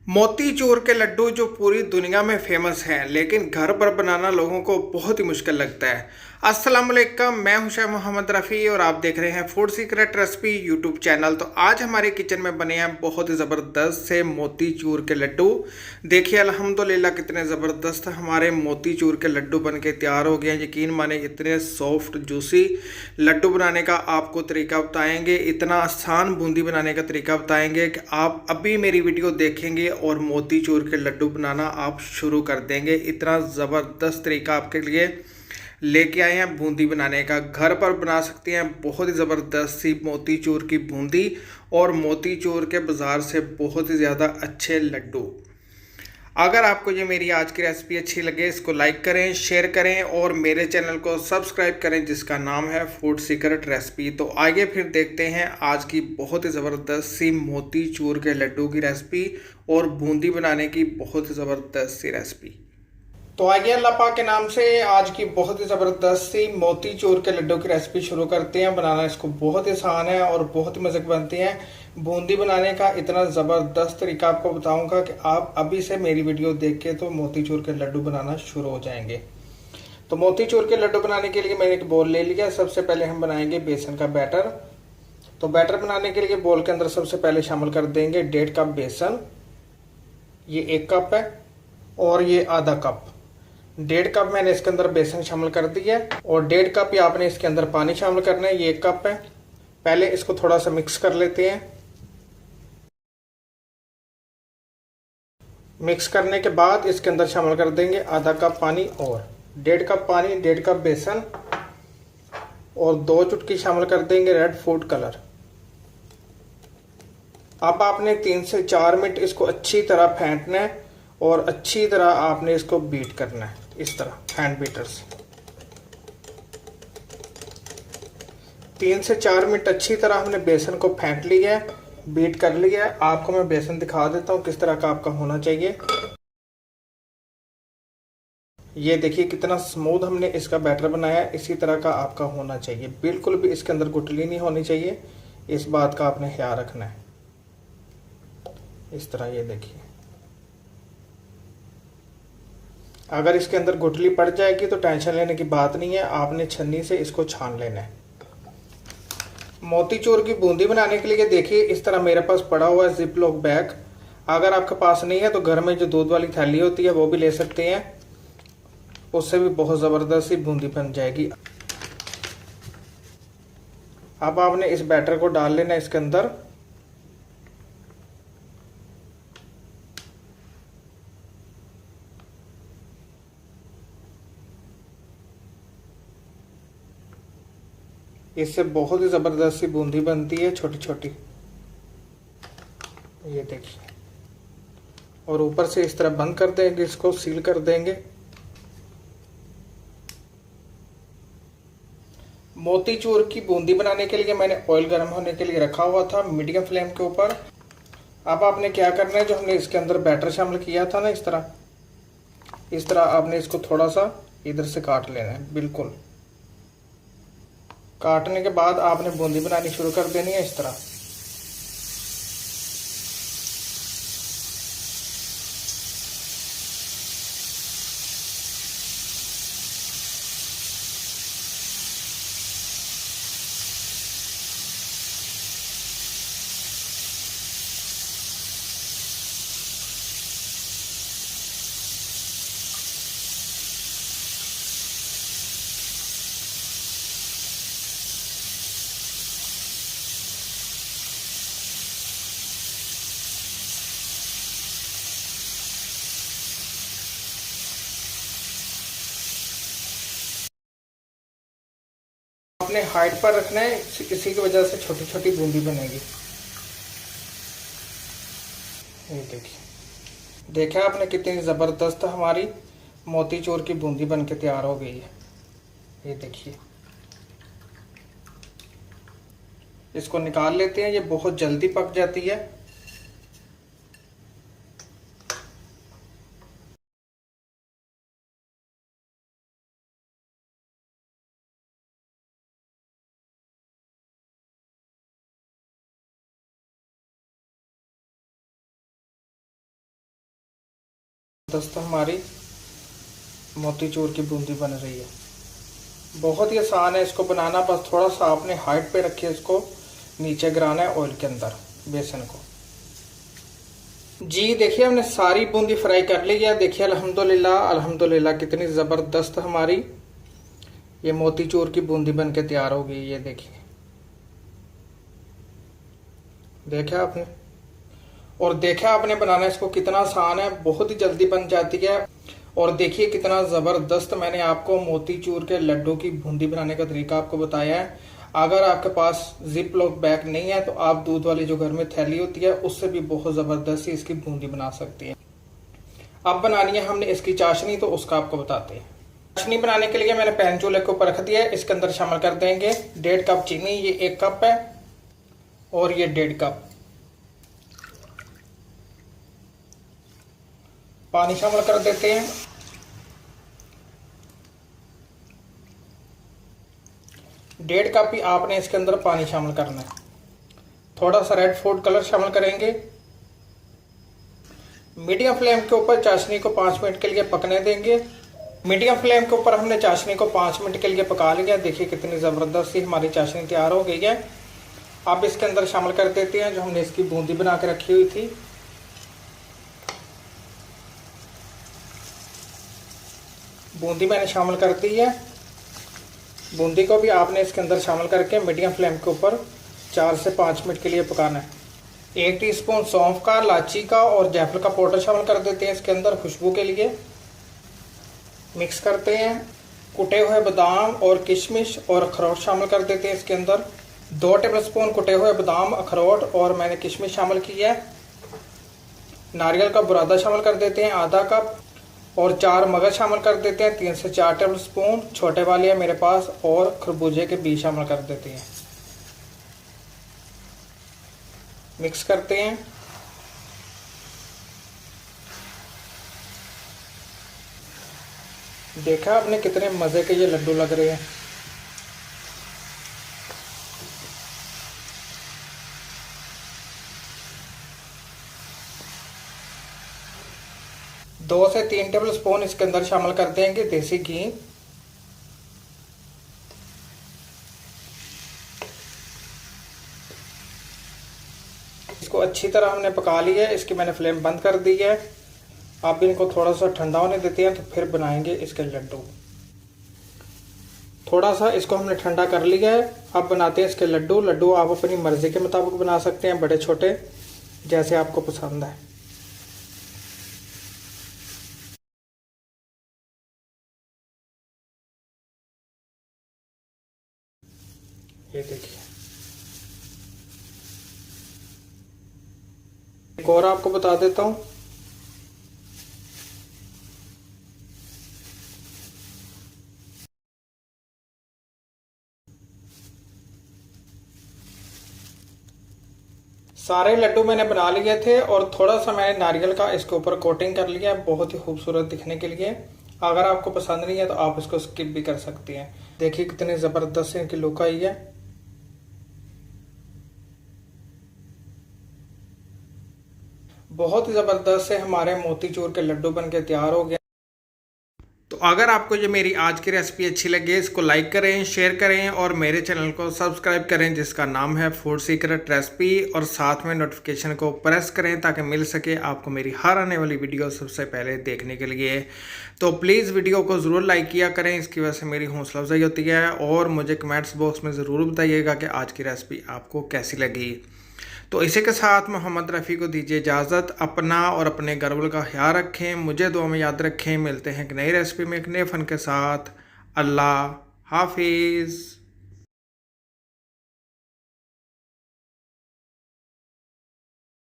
मोतीचूर के लड्डू जो पूरी दुनिया में फेमस हैं, लेकिन घर पर बनाना लोगों को बहुत ही मुश्किल लगता है। अस्सलाम वालेकुम, मैं हूं शाह मोहम्मद रफ़ी और आप देख रहे हैं food secret recipe YouTube channel. तो आज हमारे किचन में बने हैं बहुत ही ज़बरदस्त से मोतीचूर के लड्डू। देखिए अल्हम्दुलिल्लाह कितने ज़बरदस्त हमारे मोतीचूर के लड्डू बन के तैयार हो गए हैं। यकीन माने इतने सॉफ्ट जूसी लड्डू बनाने का आपको तरीका बताएंगे, इतना आसान बूंदी बनाने का तरीका बताएंगे कि आप अभी मेरी वीडियो देखेंगे और मोतीचूर के लड्डू बनाना आप शुरू कर देंगे। इतना ज़बरदस्त तरीका आपके लिए लेके आए हैं बूंदी बनाने का। घर पर बना सकते हैं बहुत ही ज़बरदस्त सी मोतीचूर की बूंदी और मोतीचूर के बाज़ार से बहुत ही ज़्यादा अच्छे लड्डू। अगर आपको ये मेरी आज की रेसिपी अच्छी लगे, इसको लाइक करें, शेयर करें और मेरे चैनल को सब्सक्राइब करें जिसका नाम है फूड सीक्रेट रेसिपी। तो आइए फिर देखते हैं आज की बहुत ही ज़बरदस्त सी मोतीचूर के लड्डू की रेसिपी और बूंदी बनाने की बहुत ही ज़बरदस्त सी रेसिपी। तो आइए अल्लाह पाक के नाम से आज की बहुत ही ज़बरदस्त सी मोतीचूर के लड्डू की रेसिपी शुरू करते हैं। बनाना इसको बहुत ही आसान है और बहुत ही मज़े बनती हैं। बूंदी बनाने का इतना ज़बरदस्त तरीका आपको बताऊंगा कि आप अभी से मेरी वीडियो देख के तो मोतीचूर के लड्डू बनाना शुरू हो जाएंगे। तो मोतीचूर के लड्डू बनाने के लिए मैंने एक बोल ले लिया। सबसे पहले हम बनाएंगे बेसन का बैटर। तो बैटर बनाने के लिए बोल के अंदर सबसे पहले शामिल कर देंगे 1.5 कप बेसन, ये 1 कप है और ये आधा कप। 1.5 कप मैंने इसके अंदर बेसन शामिल कर दिया है और 1.5 कप ही आपने इसके अंदर पानी शामिल करना है। ये 1 कप है। पहले इसको थोड़ा सा मिक्स कर लेते हैं। मिक्स करने के बाद इसके अंदर शामिल कर देंगे आधा कप पानी और 1.5 कप पानी, 1.5 कप बेसन और 2 चुटकी शामिल कर देंगे रेड फूड कलर। अब आपने 3 से 4 मिनट इसको अच्छी तरह फेंटना है और अच्छी तरह आपने इसको बीट करना है इस तरह हैंड बीटर से। 3 से 4 मिनट अच्छी तरह हमने बेसन को फेंट लिया है, बीट कर लिया है। आपको मैं बेसन दिखा देता हूँ किस तरह का आपका होना चाहिए। ये देखिए कितना स्मूथ हमने इसका बैटर बनाया है। इसी तरह का आपका होना चाहिए, बिल्कुल भी इसके अंदर गुठली नहीं होनी चाहिए। इस बात का आपने ख्याल रखना है। इस तरह ये देखिए, अगर इसके अंदर गुठली पड़ जाएगी तो टेंशन लेने की बात नहीं है, आपने छन्नी से इसको छान लेना है। मोतीचूर की बूंदी बनाने के लिए देखिए इस तरह मेरे पास पड़ा हुआ है जिप लॉक बैग। अगर आपके पास नहीं है तो घर में जो दूध वाली थैली होती है वो भी ले सकते हैं, उससे भी बहुत ज़बरदस्त सी बूंदी बन जाएगी। अब आपने इस बैटर को डाल लेना इसके अंदर। इससे बहुत ही ज़बरदस्त सी बूंदी बनती है, छोटी छोटी। ये देखिए, और ऊपर से इस तरह बंद कर देंगे, इसको सील कर देंगे। मोतीचूर की बूंदी बनाने के लिए मैंने ऑयल गर्म होने के लिए रखा हुआ था मीडियम फ्लेम के ऊपर। अब आपने क्या करना है, जो हमने इसके अंदर बैटर शामिल किया था ना, इस तरह आपने इसको थोड़ा सा इधर से काट लेना है। बिल्कुल काटने के बाद आपने बूंदी बनानी शुरू कर देनी है इस तरह। अपने हाइट पर रखना है, इसी की वजह से छोटी छोटी बूंदी बनेगी। ये देखिए, देखा आपने कितनी ज़बरदस्त हमारी मोतीचूर की बूंदी बन के तैयार हो गई है। ये देखिए, इसको निकाल लेते हैं, ये बहुत जल्दी पक जाती है। दोस्तों हमारी मोतीचूर की बूंदी बन रही है। बहुत ही आसान है इसको बनाना, बस थोड़ा सा आपने हाइट पे रखिए, इसको नीचे गिराना है ऑयल के अंदर बेसन को। जी देखिए हमने सारी बूंदी फ्राई कर ली है। देखिए अल्हम्दुलिल्लाह अल्हम्दुलिल्लाह कितनी ज़बरदस्त हमारी ये मोतीचूर की बूंदी बन के तैयार हो गई। ये देखिए, देखा आपने, और देखा आपने बनाना इसको कितना आसान है, बहुत ही जल्दी बन जाती है। और देखिए कितना ज़बरदस्त मैंने आपको मोतीचूर के लड्डू की बूंदी बनाने का तरीका आपको बताया है। अगर आपके पास जिप लॉक बैग नहीं है तो आप दूध वाली जो घर में थैली होती है उससे भी बहुत ज़बरदस्त इसकी बूंदी बना सकती हैं। अब बनानी है हमने इसकी चाशनी, तो उसका आपको बताते हैं। चाशनी बनाने के लिए मैंने पैन चूल्हे के ऊपर रख दिया है। इसके अंदर शामिल कर देंगे 1.5 कप चीनी, ये 1 कप है, और ये 1.5 कप पानी शामिल कर देते हैं। 1.5 कप ही आपने इसके अंदर पानी शामिल करना है। थोड़ा सा रेड फूड कलर शामिल करेंगे। मीडियम फ्लेम के ऊपर चाशनी को 5 मिनट के लिए पकने देंगे। मीडियम फ्लेम के ऊपर हमने चाशनी को 5 मिनट के लिए पका लिया। देखिए कितनी ज़बरदस्त सी हमारी चाशनी तैयार हो गई है। अब इसके अंदर शामिल कर देते हैं जो हमने इसकी बूंदी बना के रखी हुई थी। बूंदी मैंने शामिल कर दी है। बूंदी को भी आपने इसके अंदर शामिल करके मीडियम फ्लेम के ऊपर 4 से 5 मिनट के लिए पकाना है। 1 टीस्पून सौंफ का, इलायची का और जायफल का पाउडर शामिल कर देते हैं इसके अंदर खुशबू के लिए। मिक्स करते हैं। कुटे हुए बादाम और किशमिश और अखरोट शामिल कर देते हैं इसके अंदर। 2 टेबलस्पून कुटे हुए बादाम, अखरोट और मैंने किशमिश शामिल की है। नारियल का बुरादा शामिल कर देते हैं आधा कप, और 4 मगज शामिल कर देते हैं 3 से 4 टेबलस्पून, छोटे वाले हैं मेरे पास, और खरबूजे के बीज शामिल कर देते हैं। मिक्स करते हैं। देखा आपने कितने मज़े के ये लड्डू लग रहे हैं। दो से 3 टेबल स्पून इसके अंदर शामिल कर देंगे देसी घी। इसको अच्छी तरह हमने पका लिया है। इसकी मैंने फ्लेम बंद कर दी है। अब इनको थोड़ा सा ठंडा होने देते हैं, तो फिर बनाएंगे इसके लड्डू। थोड़ा सा इसको हमने ठंडा कर लिया है। अब बनाते हैं इसके लड्डू। लड्डू आप अपनी मर्जी के मुताबिक बना सकते हैं, बड़े छोटे जैसे आपको पसंद है। ये देखिए, एक और आपको बता देता हूँ। सारे लड्डू मैंने बना लिए थे, और थोड़ा सा मैंने नारियल का इसके ऊपर कोटिंग कर लिया है, बहुत ही खूबसूरत दिखने के लिए। अगर आपको पसंद नहीं है तो आप इसको स्किप भी कर सकती हैं। देखिए कितनी ज़बरदस्त इनकी लुक आई है। बहुत ही ज़बरदस्त से हमारे मोतीचूर के लड्डू बन के तैयार हो गए। तो अगर आपको ये मेरी आज की रेसिपी अच्छी लगे, इसको लाइक करें, शेयर करें और मेरे चैनल को सब्सक्राइब करें जिसका नाम है फूड सीक्रेट रेसिपी, और साथ में नोटिफिकेशन को प्रेस करें ताकि मिल सके आपको मेरी हर आने वाली वीडियो सबसे पहले देखने के लिए। तो प्लीज़ वीडियो को ज़रूर लाइक किया करें, इसकी वजह से मेरी हौसला अफजाई होती है। और मुझे कमेंट्स बॉक्स में ज़रूर बताइएगा कि आज की रेसिपी आपको कैसी लगी। तो इसी के साथ मोहम्मद रफ़ी को दीजिए इजाज़त। अपना और अपने घर वालों का ख्याल रखें, मुझे दुआ में याद रखें। मिलते हैं एक नई रेसिपी में एक नए फ़न के साथ। अल्लाह हाफिज़।